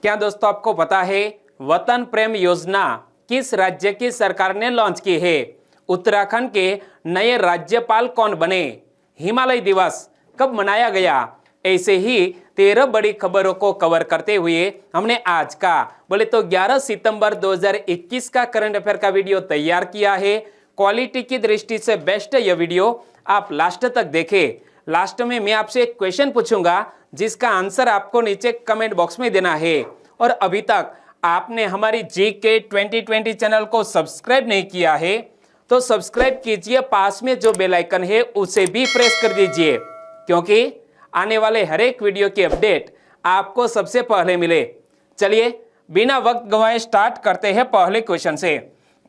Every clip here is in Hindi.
क्या दोस्तों आपको पता है वतन प्रेम योजना किस राज्य की सरकार ने लॉन्च की है? उत्तराखंड के नए राज्यपाल कौन बने? हिमालय दिवस कब मनाया गया? ऐसे ही 13 बड़ी खबरों को कवर करते हुए हमने आज का बोले तो 11 सितंबर 2021 का करंट अफेयर का वीडियो तैयार किया है। क्वालिटी की दृष्टि से बेस्ट यह वीडियो, आप लास्ट तक देखें। लास्ट में मैं आपसे एक क्वेश्चन पूछूंगा जिसका आंसर आपको नीचे कमेंट बॉक्स में देना है। और अभी तक आपने हमारी जीके 2020 चैनल को सब्सक्राइब नहीं किया है तो सब्सक्राइब कीजिए, पास में जो बेल आइकन है उसे भी प्रेस कर दीजिए, क्योंकि आने वाले हर एक वीडियो की अपडेट आपको सबसे पहले मिले। चलिए बिना वक्त गंवाए स्टार्ट करते हैं पहले क्वेश्चन से।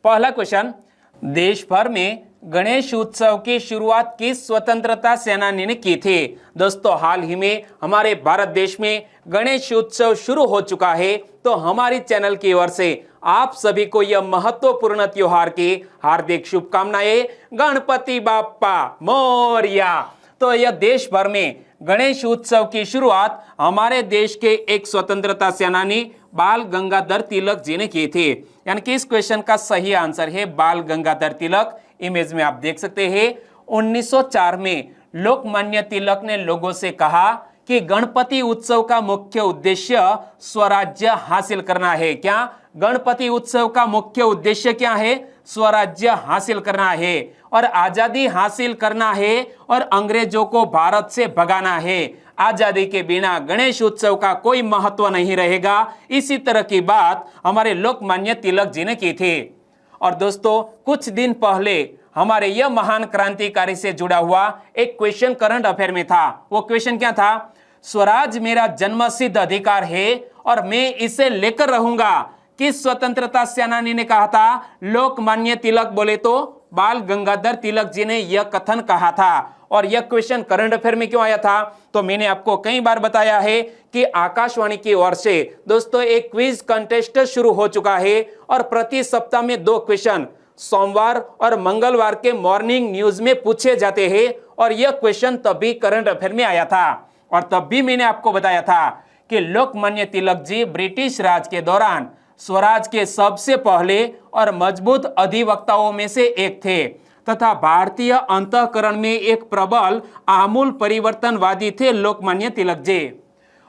पहला क्वेश्चन, देश भर में गणेश उत्सव की शुरुआत किस स्वतंत्रता सेनानी ने की थी? दोस्तों हाल ही में हमारे भारत देश में गणेश उत्सव शुरू हो चुका है, तो हमारी चैनल की ओर से आप सभी को यह महत्वपूर्ण त्योहार की हार्दिक शुभकामनाएं। गणपति बाप्पा मोरया। तो यह देश भर में गणेश उत्सव की शुरुआत हमारे देश के एक स्वतंत्रता सेनानी बाल गंगाधर तिलक जी ने की थी। यानी कि इस क्वेश्चन का सही आंसर है बाल गंगाधर तिलक। इमेज में आप देख सकते हैं 1904 में लोकमान्य तिलक ने लोगों से कहा कि गणपति उत्सव का मुख्य उद्देश्य स्वराज्य हासिल करना है। क्या गणपति उत्सव का मुख्य उद्देश्य क्या है? स्वराज्य हासिल करना है और आजादी हासिल करना है और अंग्रेजों को भारत से भगाना है। आजादी के बिना गणेश उत्सव का कोई महत्व नहीं रहेगा। इसी तरह की बात हमारे लोकमान्य तिलक जी ने की थी। और दोस्तों कुछ दिन पहले हमारे यह महान क्रांतिकारी से जुड़ा हुआ एक क्वेश्चन करंट अफेयर में था। वो क्वेश्चन क्या था? स्वराज मेरा जन्मसिद्ध अधिकार है और मैं इसे लेकर रहूंगा। किस स्वतंत्रता सेनानी ने कहा था? लोकमान्य तिलक बोले तो बाल गंगाधर तिलक जी ने यह कथन कहा था। और यह क्वेश्चन करंट अफेयर में क्यों आया था? तो मैंने आपको कई बार बताया है कि आकाशवाणी की ओर से दोस्तों एक क्विज कंटेस्ट शुरू हो चुका है और प्रति सप्ताह में 2 क्वेश्चन सोमवार और मंगलवार के मॉर्निंग न्यूज में पूछे जाते हैं। और यह क्वेश्चन तभी करंट अफेयर में आया था और तब भी मैंने आपको बताया था कि लोकमान्य तिलक जी ब्रिटिश राज के दौरान स्वराज के सबसे पहले और मजबूत अधिवक्ताओं में से एक थे तथा भारतीय अंतःकरण में एक प्रबल आमूल परिवर्तनवादी थे लोकमान्य तिलक जी।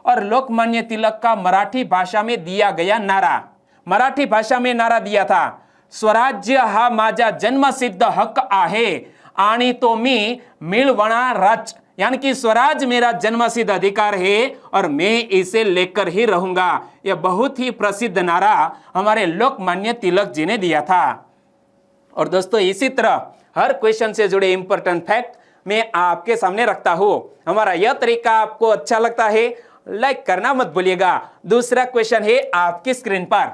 और लोकमान्य तिलक का मराठी भाषा में दिया गया नारा, मराठी भाषा में नारा दिया था, स्वराज्य हा माझा जन्मसिद्ध हक आहे आणि तो मी मिळवणार राज। यानी कि स्वराज मेरा जन्मसिद्ध अधिकार है और मैं इसे लेकर ही रहूंगा। यह बहुत ही प्रसिद्ध नारा हमारे लोकमान्य तिलक जी ने दिया था। और दोस्तों इसी तरह हर क्वेश्चन से जुड़े इंपॉर्टेंट फैक्ट मैं आपके सामने रखता हूं। हमारा यह तरीका आपको अच्छा लगता है, लाइक करना मत भूलिएगा। दूसरा क्वेश्चन है आपकी स्क्रीन पर,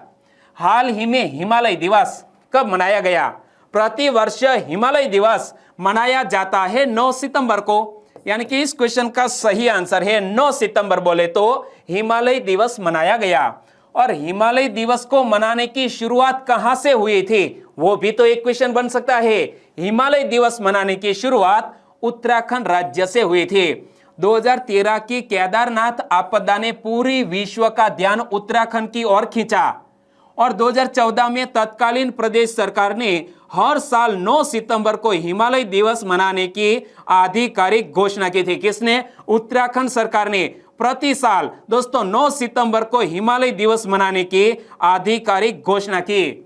हाल ही में हिमालय दिवस कब मनाया गया? प्रति वर्ष हिमालय दिवस मनाया जाता है 9 सितंबर को। यानी कि इस क्वेश्चन का सही आंसर है 9 सितंबर बोले तो हिमालय दिवस मनाया गया। और हिमालय दिवस को मनाने की शुरुआत कहां से हुई थी? वो भी तो एक क्वेश्चन बन सकता है। हिमालय दिवस मनाने की शुरुआत उत्तराखंड राज्य से हुई थी। 2013 की केदारनाथ आपदा ने पूरी विश्व का ध्यान उत्तराखंड की ओर खींचा और 2014 में तत्कालीन प्रदेश सरकार ने हर साल 9 सितंबर को हिमालय दिवस मनाने की आधिकारिक घोषणा की थी। किसने? उत्तराखंड सरकार ने प्रति साल दोस्तों 9 सितंबर को हिमालय दिवस मनाने की आधिकारिक घोषणा की।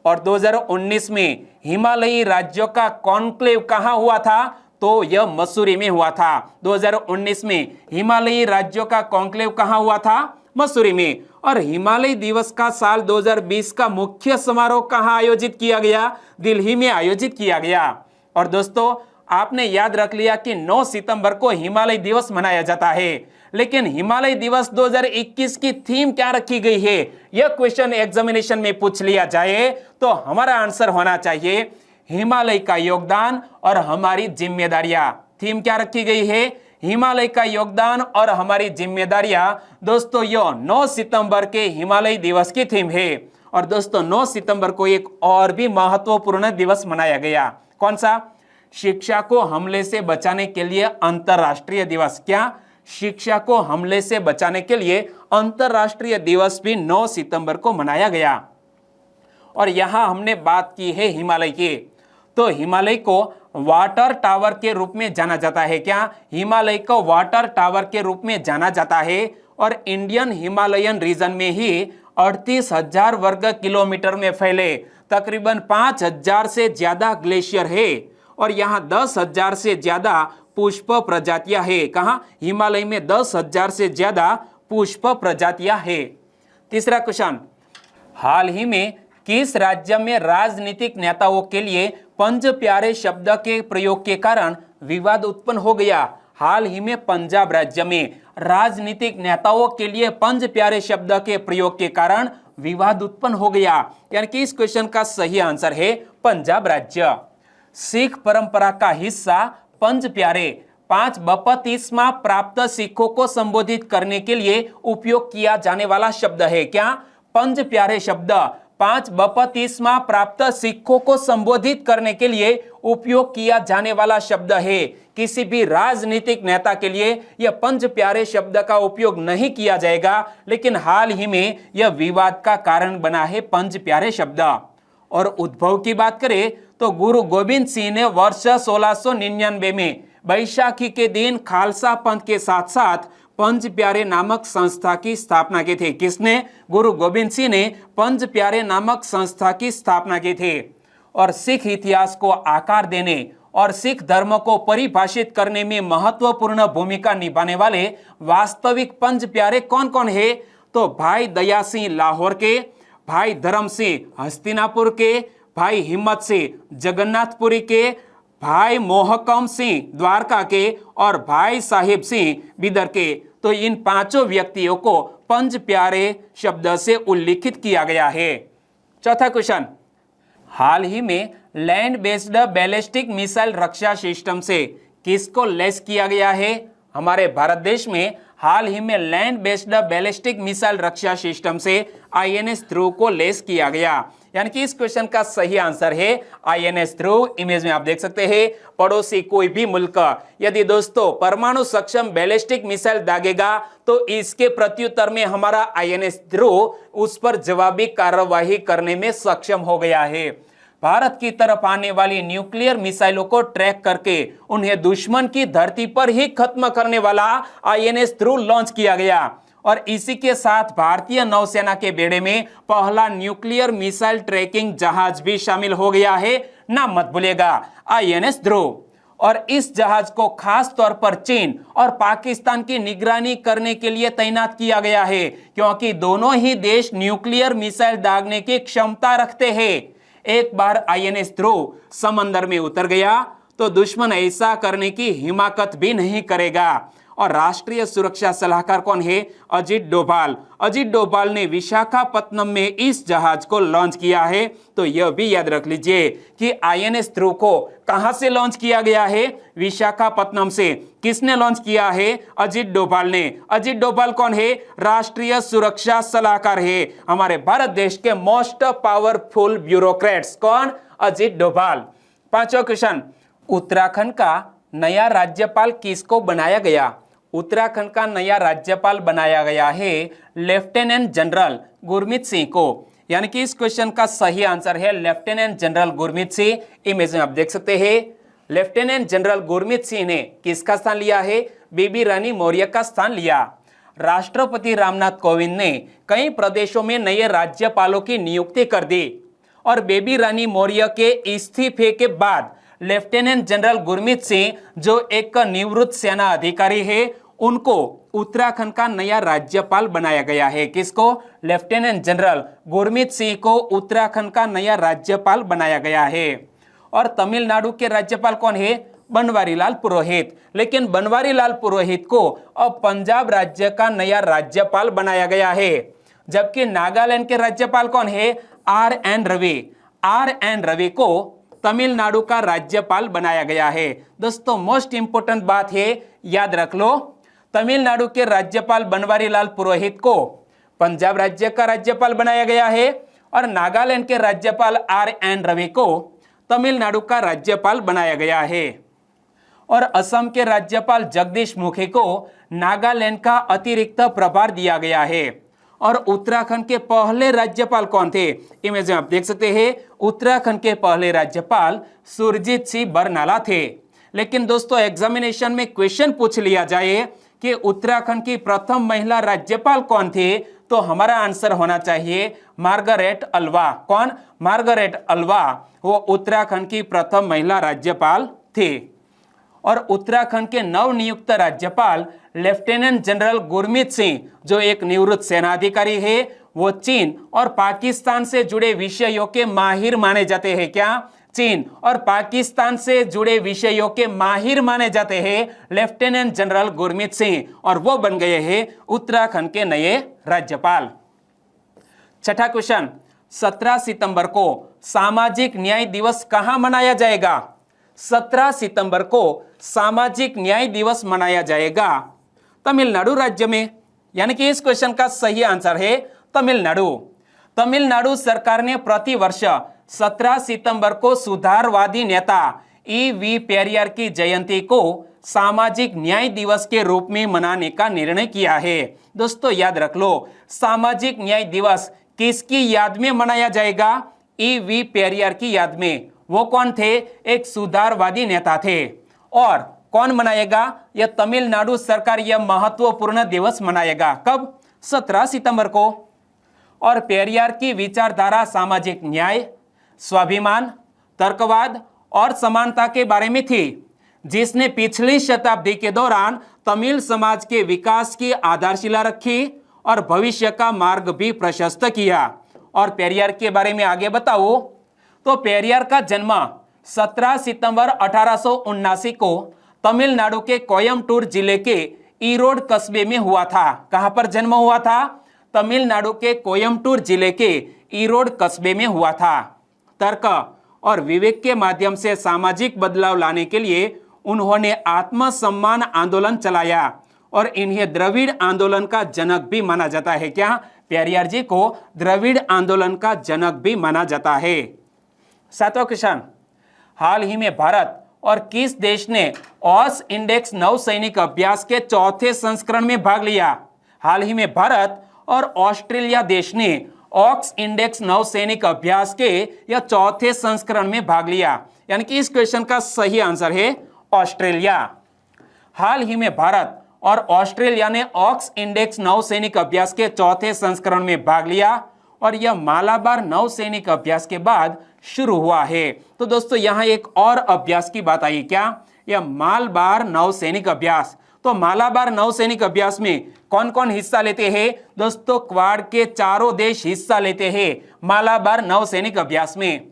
और 2019 में हिमालयी राज्यों का कॉन्क्लेव कहां हुआ था? तो यह मसूरी में हुआ था। 2019 में हिमालयी राज्यों का कॉन्क्लेव कहां हुआ था? मसूरी में। और हिमालय दिवस का साल 2020 का मुख्य समारोह कहां आयोजित किया गया? दिल्ली में आयोजित किया गया। और दोस्तों आपने याद रख लिया कि 9 सितंबर को हिमालय दिवस मनाया जाता है, लेकिन हिमालय दिवस 2021 की थीम क्या रखी गई है? यह क्वेश्चन एग्जामिनेशन में पूछ लिया जाए तो हमारा आंसर होना चाहिए हिमालय का योगदान और हमारी जिम्मेदारियां। थीम क्या रखी गई है? हिमालय का योगदान और हमारी जिम्मेदारियां। दोस्तों यह 9 सितंबर के हिमालय दिवस की थीम है। और दोस्तों 9 सितंबर को एक और भी महत्वपूर्ण दिवस मनाया गया। कौन सा? शिक्षा को हमले से बचाने के लिए अंतरराष्ट्रीय दिवस। क्या? शिक्षा को हमले से बचाने के लिए अंतर्राष्ट्रीय दिवस भी 9 सितंबर को मनाया गया। और यहाँ हमने बात की है हिमालय की, तो हिमालय को वाटर टावर के रूप में जाना जाता है। क्या हिमालय को वाटर टावर के रूप में जाना जाता है। और इंडियन हिमालयन रीजन में ही 38,000 वर्ग किलोमीटर में फैले तकरीबन 5,000 से ज्यादा ग्लेशियर है और यहाँ 10,000 से ज्यादा पुष्प प्रजातियां है। कहाँ? हिमालय में 10,000 से ज्यादा पुष्प प्रजातियां है। तीसरा क्वेश्चन, हाल ही में किस राज्य में राजनीतिक नेताओं के लिए पंज प्यारे शब्द के प्रयोग के कारण विवाद उत्पन्न हो गया? हाल ही में पंजाब राज्य में राजनीतिक नेताओं के लिए पंज प्यारे शब्द के प्रयोग के कारण विवाद उत्पन्न हो गया। यानी कि इस क्वेश्चन का सही आंसर है पंजाब राज्य। सिख परंपरा का हिस्सा पंज प्यारे 5 बपतिस्मा प्राप्त सिखों को संबोधित करने के लिए उपयोग किया जाने वाला शब्द है। क्या? पंज प्यारे शब्द 5 बपतिस्मा प्राप्त सिखों को संबोधित करने के लिए उपयोग किया जाने वाला शब्द है। किसी भी राजनीतिक नेता के लिए यह पंज प्यारे शब्द का उपयोग नहीं किया जाएगा, लेकिन हाल ही में यह विवाद का कारण बना है पंज प्यारे शब्द। और उद्भव की बात करें तो गुरु गोविंद सिंह ने वर्ष 1699 में बैशाखी के दिन खालसा पंथ के साथ साथ पंज प्यारे नामक संस्था की स्थापना की थी। किसने? गुरु गोविंद सिंह ने पंज प्यारे नामक संस्था की स्थापना की थी। और सिख इतिहास को आकार देने और सिख धर्म को परिभाषित करने में महत्वपूर्ण भूमिका निभाने वाले वास्तविक पंज प्यारे कौन कौन है? तो भाई दया सिंह लाहौर के, भाई धर्म सिंह हस्तिनापुर के, भाई हिम्मत सिंह जगन्नाथपुरी के, भाई मोहकम सिंह द्वारका के और भाई साहिब सिंह बिदर के। तो इन पांचों व्यक्तियों को पंज प्यारे शब्द से उल्लिखित किया गया है। चौथा क्वेश्चन, हाल ही में लैंड बेस्ड बैलिस्टिक मिसाइल रक्षा सिस्टम से किसको लैस किया गया है? हमारे भारत देश में हाल ही में लैंड बेस्ड बैलिस्टिक मिसाइल रक्षा सिस्टम से INS ध्रुव को लैस किया गया। यानी कि इस क्वेश्चन का सही आंसर है INS ध्रुव। इमेज में आप देख सकते हैं, पड़ोसी कोई भी मुल्क यदि दोस्तों परमाणु सक्षम बैलिस्टिक मिसाइल दागेगा तो इसके प्रत्युत्तर में हमारा INS ध्रुव उस पर जवाबी कार्रवाई करने में सक्षम हो गया है। भारत की तरफ आने वाली न्यूक्लियर मिसाइलों को ट्रैक करके उन्हें दुश्मन की धरती पर ही खत्म करने वाला INS ध्रुव लॉन्च किया गया। और इसी के साथ भारतीय नौसेना के बेड़े में पहला न्यूक्लियर मिसाइल ट्रैकिंग जहाज भी शामिल हो गया है। ना मत भूलिएगा INS ध्रुव। और इस जहाज को खास तौर पर चीन और पाकिस्तान की निगरानी करने के लिए तैनात किया गया है, क्योंकि दोनों ही देश न्यूक्लियर मिसाइल दागने की क्षमता रखते हैं। एक बार INS ध्रुव समंदर में उतर गया तो दुश्मन ऐसा करने की हिम्मत भी नहीं करेगा। और राष्ट्रीय सुरक्षा सलाहकार कौन है? अजीत डोभाल। अजीत डोभाल ने विशाखापत्तनम में इस जहाज को लॉन्च किया है। तो यह भी याद रख लीजिए कि INS ध्रुव को कहां से लॉन्च किया गया है? विशाखापत्तनम से। किसने लॉन्च किया है? अजीत डोभाल ने। अजीत डोभाल कौन है? राष्ट्रीय सुरक्षा सलाहकार है, हमारे भारत देश के मोस्ट पावरफुल ब्यूरोक्रेट्स। कौन? अजीत डोभाल। पांचवा क्वेश्चन, उत्तराखंड का नया राज्यपाल किसको बनाया गया? उत्तराखंड का नया राज्यपाल बनाया गया है लेफ्टिनेंट जनरल गुरमीत सिंह को। यानी कि इस क्वेश्चन का सही आंसर है lieutenant general Gurmeet Singh. Image में आप देख सकते हैं, लेफ्टिनेंट जनरल गुरमीत सिंह ने किसका स्थान लिया है? बेबी रानी मौर्य का स्थान लिया। राष्ट्रपति रामनाथ कोविंद ने कई प्रदेशों में नए राज्यपालों की नियुक्ति कर दी और बेबी रानी मौर्य के इस्तीफे के बाद लेफ्टिनेंट जनरल गुरमीत सिंह, जो एक निवृत्त सेना अधिकारी है, उनको उत्तराखंड का नया राज्यपाल बनाया गया है। किसको? लेफ्टिनेंट जनरल गुरमीत सिंह को उत्तराखंड का नया राज्यपाल बनाया गया है। और तमिलनाडु के राज्यपाल कौन है? बनवारीलाल पुरोहित। लेकिन बनवारीलाल पुरोहित को अब पंजाब राज्य का नया राज्यपाल बनाया गया है। जबकि नागालैंड के राज्यपाल कौन है? RN रवि। RN रवि को तमिलनाडु का राज्यपाल बनाया गया है। दोस्तों मोस्ट इंपोर्टेंट बात है, याद रख लो, तमिलनाडु के राज्यपाल बनवारीलाल पुरोहित को पंजाब राज्य का राज्यपाल बनाया गया है और नागालैंड के राज्यपाल RN रवि को तमिलनाडु का राज्यपाल बनाया गया है। और असम के राज्यपाल जगदीश मुखी को नागालैंड का अतिरिक्त प्रभार दिया गया है। और उत्तराखंड के पहले राज्यपाल कौन थे? इमेज में आप देख सकते हैं, उत्तराखंड के पहले राज्यपाल सुरजीत सिंह बरनाला थे। लेकिन दोस्तों एग्जामिनेशन में क्वेश्चन पूछ लिया जाए कि उत्तराखंड की प्रथम महिला राज्यपाल कौन थे, तो हमारा आंसर होना चाहिए मार्गरेट अल्वा। कौन? मार्गरेट अल्वा, वो उत्तराखंड की प्रथम महिला राज्यपाल थे। और उत्तराखंड के नवनियुक्त राज्यपाल लेफ्टिनेंट जनरल गुरमीत सिंह, जो एक निवृत्त सेनाधिकारी है, वो चीन और पाकिस्तान से जुड़े विषयों के माहिर माने जाते हैं। क्या? चीन और पाकिस्तान से जुड़े विषयों के माहिर माने जाते हैं लेफ्टिनेंट जनरल गुरमीत सिंह, और वो बन गए हैं उत्तराखंड के नए राज्यपाल। छठा क्वेश्चन, 17 सितंबर को सामाजिक न्याय दिवस कहां मनाया जाएगा? 17 सितंबर को सामाजिक न्याय दिवस मनाया जाएगा तमिलनाडु राज्य में, यानी कि इस क्वेश्चन का सही आंसर है तमिलनाडु। तमिलनाडु सरकार ने प्रतिवर्ष 17 सितंबर को सुधारवादी नेता ई.वी. पेरियार की जयंती को सामाजिक न्याय दिवस के रूप में मनाने का निर्णय किया है। दोस्तों याद रख लो, सामाजिक न्याय दिवस किसकी याद में मनाया जाएगा? ई.वी. पेरियार की याद में। वो कौन थे? एक सुधारवादी नेता थे। और कौन मनाएगा? यह तमिलनाडु सरकार यह महत्वपूर्ण दिवस मनाएगा। कब? 17 सितंबर को। और पेरियार की विचारधारा सामाजिक न्याय, स्वाभिमान, तर्कवाद और समानता के बारे में थी, जिसने पिछली शताब्दी के दौरान तमिल समाज के विकास की आधारशिला रखी और भविष्य का मार्ग भी प्रशस्त किया। और पेरियार के बारे में आगे बताओ तो पेरियार का जन्म 17 सितंबर 1879 को तमिलनाडु के कोयम्बटूर जिले के ईरोड कस्बे में हुआ था। कहां पर जन्म हुआ था? तमिलनाडु के कोयम्बटूर जिले के ईरोड कस्बे में हुआ था। तर्क और विवेक के माध्यम से सामाजिक बदलाव लाने के लिए उन्होंने आत्मसम्मान आंदोलन चलाया और इन्हें द्रविड़ आंदोलन का जनक भी माना जाता है। क्या? पेरियार जी को द्रविड़ आंदोलन का जनक भी माना जाता है। 7वां क्वेश्चन, हाल ही में भारत और किस देश ने ऑस इंडेक्स नौसैनिक अभ्यास के चौथे संस्करण में भाग लिया? हाल ही में भारत और ऑस्ट्रेलिया देश ने ऑक्स इंडेक्स नौसैनिक अभ्यास के यह चौथे संस्करण में भाग लिया, यानी कि इस क्वेश्चन का सही आंसर है ऑस्ट्रेलिया। हाल ही में भारत और ऑस्ट्रेलिया ने ऑक्स इंडेक्स नौसैनिक अभ्यास के चौथे संस्करण में भाग लिया और यह मालाबार नौसैनिक अभ्यास के बाद शुरू हुआ है। तो दोस्तों यहां एक और अभ्यास की बात आई। क्या? यह मालाबार नौसैनिक अभ्यास। तो मालाबार नौसैनिक अभ्यास में कौन कौन हिस्सा लेते हैं? दोस्तों क्वाड के चारों देश हिस्सा लेते हैं मालाबार नौसैनिक अभ्यास में।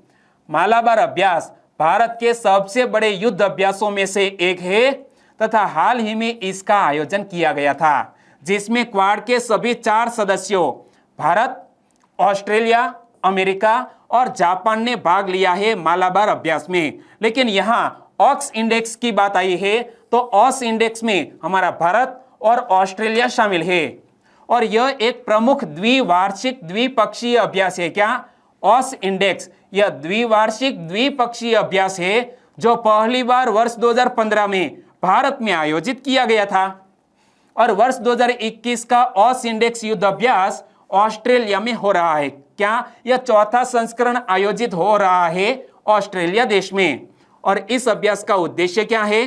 मालाबार अभ्यास भारत के सबसे बड़े युद्ध अभ्यासों में से एक है तथा हाल ही में इसका आयोजन किया गया था, जिसमें क्वाड के सभी 4 सदस्यों भारत, ऑस्ट्रेलिया, अमेरिका और जापान ने भाग लिया है मालाबार अभ्यास में। लेकिन यहां ऑक्स इंडेक्स की बात आई है तो ऑक्स इंडेक्स में हमारा भारत और ऑस्ट्रेलिया शामिल है और यह एक प्रमुख द्विवार्षिक द्विपक्षीय अभ्यास है। क्या? ऑक्स इंडेक्स यह द्विवार्षिक द्विपक्षीय अभ्यास है जो पहली बार वर्ष 2015 में भारत में आयोजित किया गया था और वर्ष 2021 का ऑक्स इंडेक्स युद्ध अभ्यास ऑस्ट्रेलिया में हो रहा है। क्या? यह चौथा संस्करण आयोजित हो रहा है ऑस्ट्रेलिया देश में और इस अभ्यास का उद्देश्य क्या है?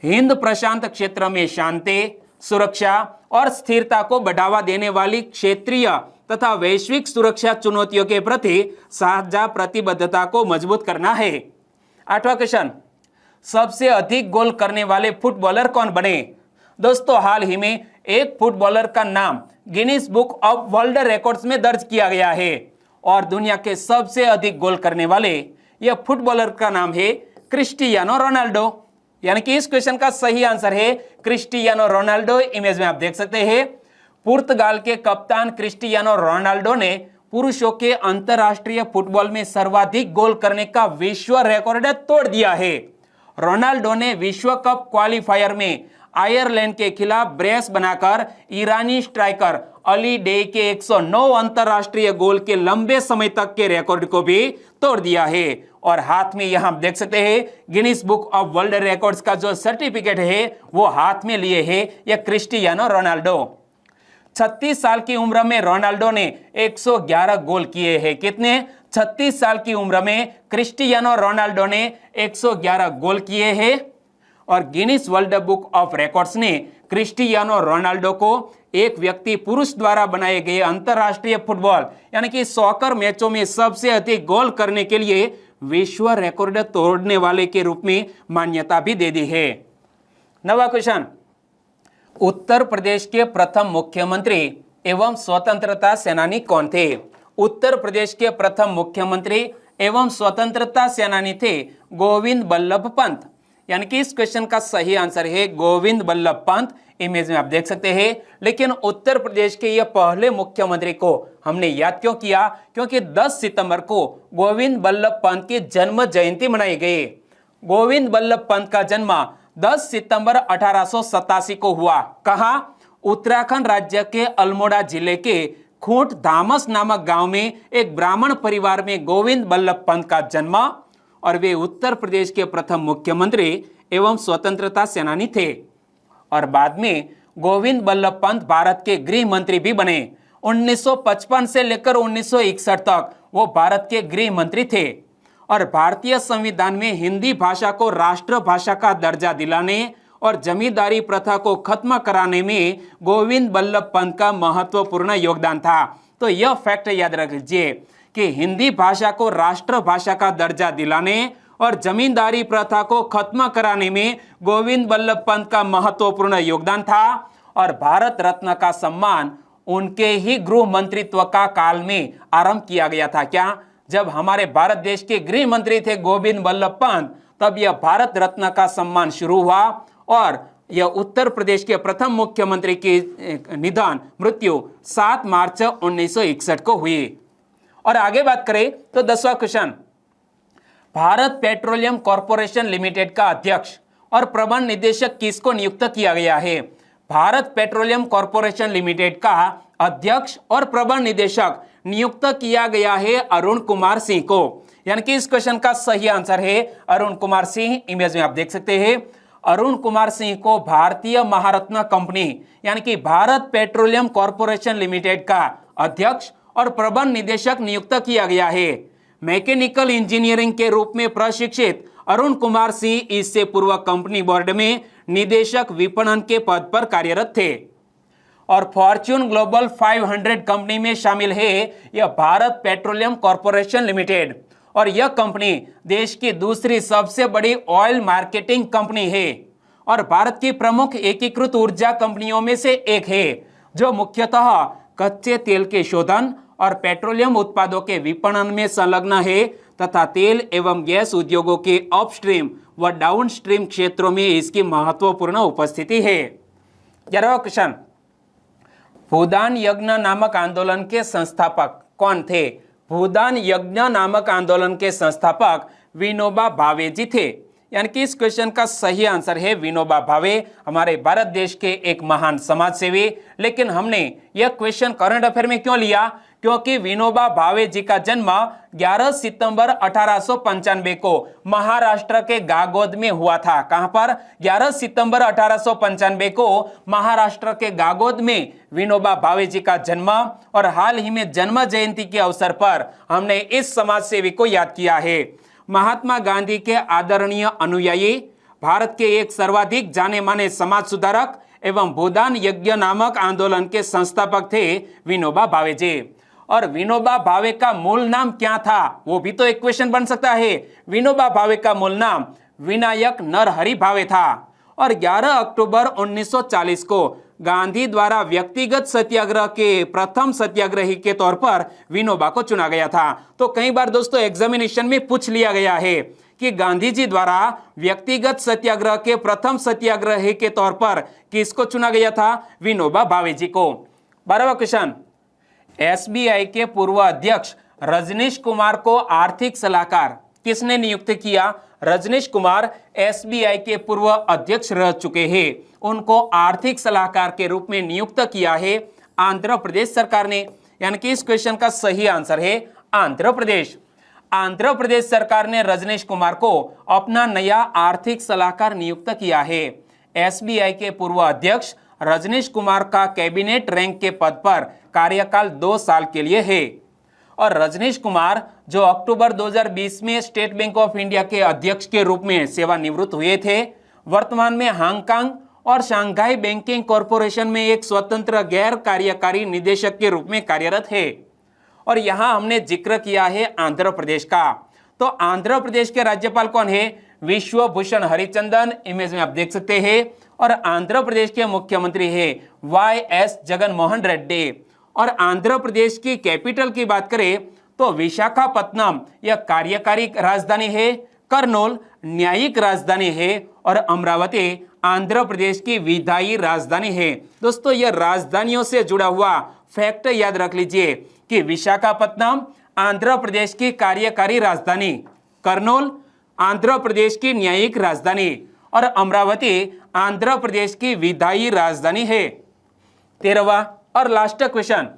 हिंद प्रशांत क्षेत्र में शांति, सुरक्षा और स्थिरता को बढ़ावा देने वाली क्षेत्रीय तथा वैश्विक सुरक्षा चुनौतियों के प्रति साझा प्रतिबद्धता को मजबूत करना है। 8वां क्वेश्चन, सबसे अधिक गोल करने वाले फुटबॉलर कौन बने? दोस्तों हाल ही में एक फुटबॉलर का नाम Guinness book of world records में दर्ज किया गया है और दुनिया के सबसे अधिक गोल करने वाले यह फुटबॉलर का नाम है क्रिस्टियानो रोनाल्डो, यानी कि इस क्वेश्चन का सही आंसर है क्रिस्टियानो रोनाल्डो। इमेज में आप देख सकते हैं पुर्तगाल के कप्तान क्रिस्टियानो रोनाल्डो ने पुरुषों के अंतरराष्ट्रीय फुटबॉल में सर्वाधिक गोल करने का विश्व रिकॉर्ड तोड़ दिया है। रोनाल्डो ने विश्व कप क्वालिफायर में आयरलैंड के खिलाफ ब्रेस बनाकर ईरानी स्ट्राइकर अली डे के 109 अंतरराष्ट्रीय गोल के लंबे समय तक के रिकॉर्ड को भी तोड़ दिया है और हाथ में यहां देख सकते हैं Guinness book of world records का जो सर्टिफिकेट है वो हाथ में लिए है यह क्रिस्टियानो रोनाल्डो। 36 साल की उम्र में रोनाल्डो ने 111 गोल किए हैं। कितने? 36 साल की उम्र में क्रिस्टियानो रोनाल्डो ने 111 गोल किए हैं। और Guinness world book of records ने क्रिस्टियानो रोनाल्डो को एक व्यक्ति पुरुष द्वारा बनाए गए अंतरराष्ट्रीय फुटबॉल यानी कि सॉकर मैचों में सबसे अधिक गोल करने के लिए विश्व रिकॉर्ड तोड़ने वाले के रूप में मान्यता भी दे दी है। नवा क्वेश्चन, उत्तर प्रदेश के प्रथम मुख्यमंत्री एवं स्वतंत्रता सेनानी कौन थे? उत्तर प्रदेश के प्रथम मुख्यमंत्री एवं स्वतंत्रता सेनानी थे गोविंद बल्लभ पंत। यानी कि इस क्वेश्चन का सही आंसर है गोविंद बल्लभ पंत। इमेज में आप देख सकते हैं। लेकिन उत्तर प्रदेश के यह पहले मुख्यमंत्री को हमने याद क्यों किया? क्योंकि 10 सितंबर को गोविंद बल्लभ पंत की जन्म जयंती मनाई गई। गोविंद बल्लभ पंत का जन्म 10 सितंबर 1887 को हुआ। कहां? उत्तराखंड राज्य के अल्मोड़ा जिले के खूंट धामस नामक गांव में एक ब्राह्मण परिवार में गोविंद बल्लभ पंत का जन्म और वे उत्तर प्रदेश के प्रथम मुख्यमंत्री एवं स्वतंत्रता सेनानी थे। और बाद में गोविंद बल्लभ पंत भारत के गृह मंत्री भी बने। 1955 से लेकर 1961 तक वो भारत के गृह मंत्री थे। और भारतीय संविधान में हिंदी भाषा को राष्ट्रभाषा का दर्जा दिलाने और जमींदारी प्रथा को खत्म कराने में गोविंद बल्लभ पंत का महत्वपूर्ण योगदान था। तो यह फैक्ट याद रख लीजिए कि हिंदी भाषा को राष्ट्रभाषा का दर्जा दिलाने और जमींदारी प्रथा को खत्म कराने में गोविंद बल्लभ पंत का महत्वपूर्ण योगदान था। और भारत रत्न का सम्मान उनके ही गृह मंत्रित्व का काल में आरंभ किया गया था। क्या? जब हमारे भारत देश के गृह मंत्री थे गोविंद बल्लभ पंत, तब यह भारत रत्न का सम्मान शुरू हुआ। और यह उत्तर प्रदेश के प्रथम मुख्यमंत्री की निधन मृत्यु 7 मार्च 1961 को हुई। और आगे बात करें तो 10वां question, Bharat petroleum corporation limited का अध्यक्ष और प्रबंध निदेशक किसको नियुक्त किया गया है? भारत पेट्रोलियम कॉर्पोरेशन लिमिटेड का अध्यक्ष और प्रबंध निदेशक नियुक्त किया गया है अरुण कुमार सिंह को। यानी कि इस क्वेश्चन का सही आंसर है अरुण कुमार सिंह। इमेज में आप देख सकते हैं अरुण कुमार सिंह को भारतीय महारत्न कंपनी यानी कि भारत पेट्रोलियम कॉर्पोरेशन लिमिटेड का अध्यक्ष और प्रबंध निदेशक नियुक्त किया गया है। मैकेनिकल इंजीनियरिंग के रूप में प्रशिक्षित अरुण कुमार सिंह इससे पूर्व कंपनी बोर्ड में निदेशक विपणन के पद पर कार्यरत थे। और फॉर्च्यून ग्लोबल 500 कंपनी में शामिल है यह भारत पेट्रोलियम कॉर्पोरेशन लिमिटेड। और यह कंपनी देश की दूसरी सबसे बड़ी ऑयल मार्केटिंग कंपनी है और भारत की प्रमुख एकीकृत ऊर्जा कंपनियों में से एक है, जो मुख्यतः कच्चे तेल के शोधन और पेट्रोलियम उत्पादों के विपणन में संलग्न है तथा तेल एवं गैस उद्योगों के अपस्ट्रीम व डाउनस्ट्रीम क्षेत्रों में इसकी महत्वपूर्ण उपस्थिति है। 11वां क्वेश्चन, भूदान यज्ञ नामक आंदोलन के संस्थापक कौन थे? भूदान यज्ञ नामक आंदोलन के संस्थापक विनोबा भावे जी थे। यानी कि इस क्वेश्चन का सही आंसर है विनोबा भावे, हमारे भारत देश के एक महान समाज सेवी। लेकिन हमने यह क्वेश्चन करंट अफेयर में क्यों लिया? क्योंकि विनोबा भावे जी का जन्म 11 सितंबर 1895 को महाराष्ट्र के गागोद में हुआ था। कहां पर? 11 सितंबर 1895 को महाराष्ट्र के गागोद में विनोबा भावे जी का जन्म। और हाल ही में जन्म जयंती के अवसर पर हमने इस समाज सेवी को याद किया है। महात्मा गांधी के आदरणीय अनुयायी, भारत के एक सर्वाधिक जाने माने समाज सुधारक एवं भूदान यज्ञ नामक आंदोलन के संस्थापक थे विनोबा भावे जी। और विनोबा भावे का मूल नाम क्या था? वो भी तो एक क्वेश्चन बन सकता है। विनोबा भावे का मूल नाम विनायक नरहरि भावे था। और 11 अक्टूबर 1940 को गांधी द्वारा व्यक्तिगत सत्याग्रह के प्रथम सत्याग्रही के तौर पर विनोबा को चुना गया था। तो कई बार दोस्तों एग्जामिनेशन में पूछ लिया गया है कि गांधी जी द्वारा व्यक्तिगत सत्याग्रह के प्रथम सत्याग्रही के तौर पर किसको चुना गया था? विनोबा भावे जी को। 12वां क्वेश्चन, एसबीआई के पूर्व अध्यक्ष रजनीश कुमार को आर्थिक सलाहकार किसने नियुक्त किया? रजनीश कुमार एसबीआई के पूर्व अध्यक्ष रह चुके हैं। उनको आर्थिक सलाहकार के रूप में नियुक्त किया है आंध्र प्रदेश सरकार ने। यानी कि इस क्वेश्चन का सही आंसर है आंध्र प्रदेश। आंध्र प्रदेश सरकार ने रजनीश कुमार को अपना नया आर्थिक सलाहकार नियुक्त किया है। एसबीआई के पूर्व अध्यक्ष रजनीश कुमार का कैबिनेट रैंक के पद पर कार्यकाल 2 साल के लिए है और रजनीश कुमार जो अक्टूबर 2020 में स्टेट बैंक ऑफ इंडिया के अध्यक्ष के रूप में सेवानिवृत्त हुए थे, वर्तमान में हांगकांग और शंघाई बैंकिंग कॉरपोरेशन में एक स्वतंत्र गैर कार्यकारी निदेशक के रूप में कार्यरत है। और यहां हमने जिक्र किया है आंध्र प्रदेश का, तो आंध्र प्रदेश के राज्यपाल कौन है? विश्वभूषण हरिचंदन, इमेज में आप देख सकते हैं। और आंध्र प्रदेश के मुख्यमंत्री है वाई.एस. जगनमोहन रेड्डी। और आंध्र प्रदेश की कैपिटल की बात करें तो विशाखापत्तनम यह कार्यकारी राजधानी है, कर्नूल न्यायिक राजधानी है और अमरावती आंध्र प्रदेश की विधायी राजधानी है। दोस्तों, यह राजधानियों से जुड़ा हुआ फैक्ट याद रख लीजिए कि विशाखापत्तनम आंध्र प्रदेश की कार्यकारी राजधानी, कर्नूल आंध्र प्रदेश की न्यायिक राजधानी और अमरावती आंध्र प्रदेश की विधायी राजधानी है। 13वां और लास्ट क्वेश्चन,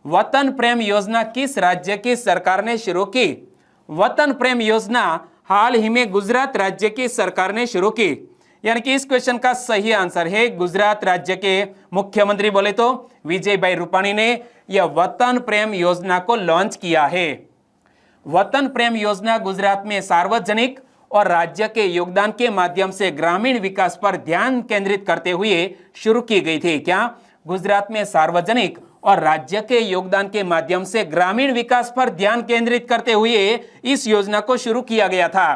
वतन प्रेम योजना किस राज्य की सरकार ने शुरू की? वतन प्रेम योजना हाल ही में गुजरात राज्य की सरकार ने शुरू की, यानी कि इस क्वेश्चन का सही आंसर है गुजरात राज्य के मुख्यमंत्री बोले तो विजयभाई रूपाणी ने यह वतन प्रेम योजना को लॉन्च किया है। वतन प्रेम योजना गुजरात में सार्वजनिक और राज्य के योगदान के माध्यम से ग्रामीण विकास पर ध्यान केंद्रित करते हुए शुरू की गई थी। क्या? गुजरात में सार्वजनिक और राज्य के योगदान के माध्यम से ग्रामीण विकास पर ध्यान केंद्रित करते हुए इस योजना को शुरू किया गया था।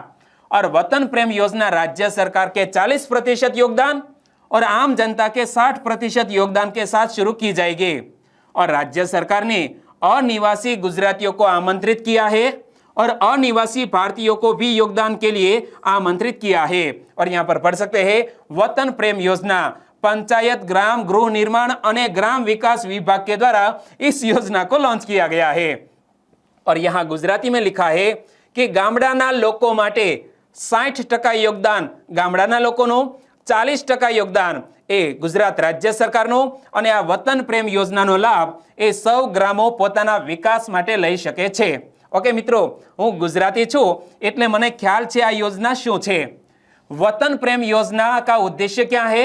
और वतन प्रेम योजना राज्य सरकार के 40% योगदान और आम जनता के 60% योगदान के साथ शुरू की जाएगी। और राज्य सरकार ने अनिवासी गुजरातियों को आमंत्रित किया है और अनिवासी भारतीयों को भी योगदान के लिए आमंत्रित किया है। और यहाँ पर पढ़ सकते हैं, वतन प्रेम योजना पंचायत ग्राम गृह निर्माण और ग्राम विकास विभाग के द्वारा इस योजना को लॉन्च किया गया है। और यहाँ गुजराती में लिखा है कि ગામડાના લોકો માટે 60% યોગદાન, ગામડાના લોકોનું 40% યોગદાન એ ગુજરાત રાજ્ય સરકારનું અને આ વતન પ્રેમ યોજનાનો લાભ એ સૌ ગ્રામો પોતાના વિકાસ માટે લઈ શકે છે। ઓકે મિત્રો, હું ગુજરાતી છું એટલે મને ખ્યાલ છે આ યોजना શું છે। वतन प्रेम योजना का उद्देश्य क्या है?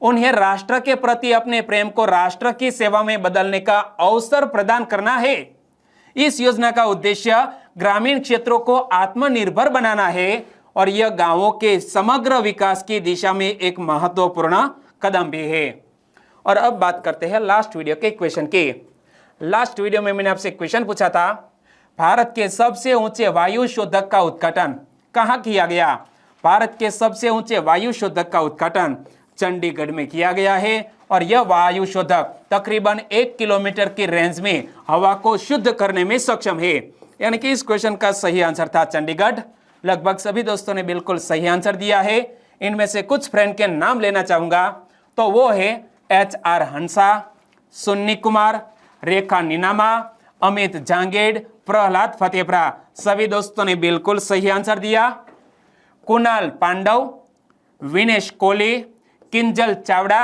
उन्हें राष्ट्र के प्रति अपने प्रेम को राष्ट्र की सेवा में बदलने का अवसर प्रदान करना है। इस योजना का उद्देश्य ग्रामीण क्षेत्रों को आत्मनिर्भर बनाना है और यह गांवों के समग्र विकास की दिशा में एक महत्वपूर्ण कदम भी है। और अब बात करते हैं लास्ट वीडियो के क्वेश्चन की। लास्ट वीडियो में मैंने आपसे क्वेश्चन पूछा था, भारत के सबसे ऊंचे वायु शोधक का उद्घाटन कहाँ किया गया? भारत के सबसे ऊंचे वायु शोधक का उद्घाटन चंडीगढ़ में किया गया है और यह वायु शोधक तकरीबन 1 किलोमीटर की रेंज में हवा को शुद्ध करने में सक्षम है। यानी कि इस क्वेश्चन का सही आंसर था चंडीगढ़। लगभग सभी दोस्तों ने बिल्कुल सही आंसर दिया है। इनमें से कुछ फ्रेंड के नाम लेना चाहूंगा, तो वो है HR हंसा, सुन्नी कुमार, रेखा नीनामा, अमित जांगेड़, प्रहलाद फतेपुरा। सभी दोस्तों ने बिल्कुल सही आंसर दिया। कुणाल पांडव, विनेश कोहली, किंजल चावड़ा,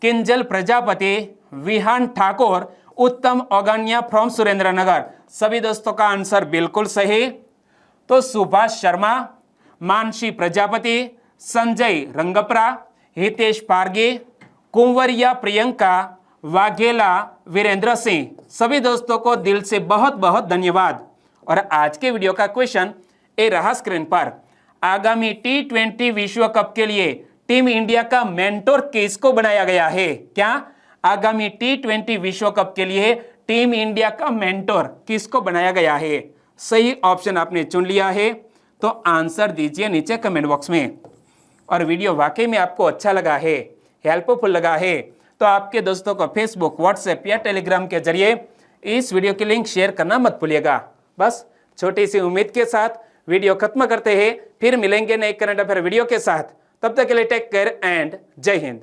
किंजल प्रजापति, विहान ठाकुर, उत्तम अगन्या फ्रॉम सुरेंद्रनगर। सभी दोस्तों का आंसर बिल्कुल सही। तो सुभाष शर्मा, मानसी प्रजापति, संजय रंगप्रा, हितेश पारगे, कुंवरिया प्रियंका, वाघेला वीरेंद्र सिंह। सभी दोस्तों को दिल से बहुत बहुत धन्यवाद। और आज के वीडियो का क्वेश्चन ए रहा स्क्रीन पर, आगामी T20 विश्व कप के लिए टीम इंडिया का मेंटोर किसको बनाया गया है? क्या आगामी T20 विश्व कप के लिए टीम इंडिया का मेंटोर किसको बनाया गया है? सही ऑप्शन आपने चुन लिया है तो आंसर दीजिए नीचे कमेंट बॉक्स में। और वीडियो वाकई में आपको अच्छा लगा है, हेल्पफुल लगा है, तो आपके दोस्तों को फेसबुक, व्हाट्सएप या टेलीग्राम के जरिए इस वीडियो की लिंक शेयर करना मत भूलिएगा। बस छोटी सी उम्मीद के साथ वीडियो खत्म करते हैं, फिर मिलेंगे नए करंट अफेयर वीडियो के साथ। तब तक के लिए टेक केयर एंड जय हिंद।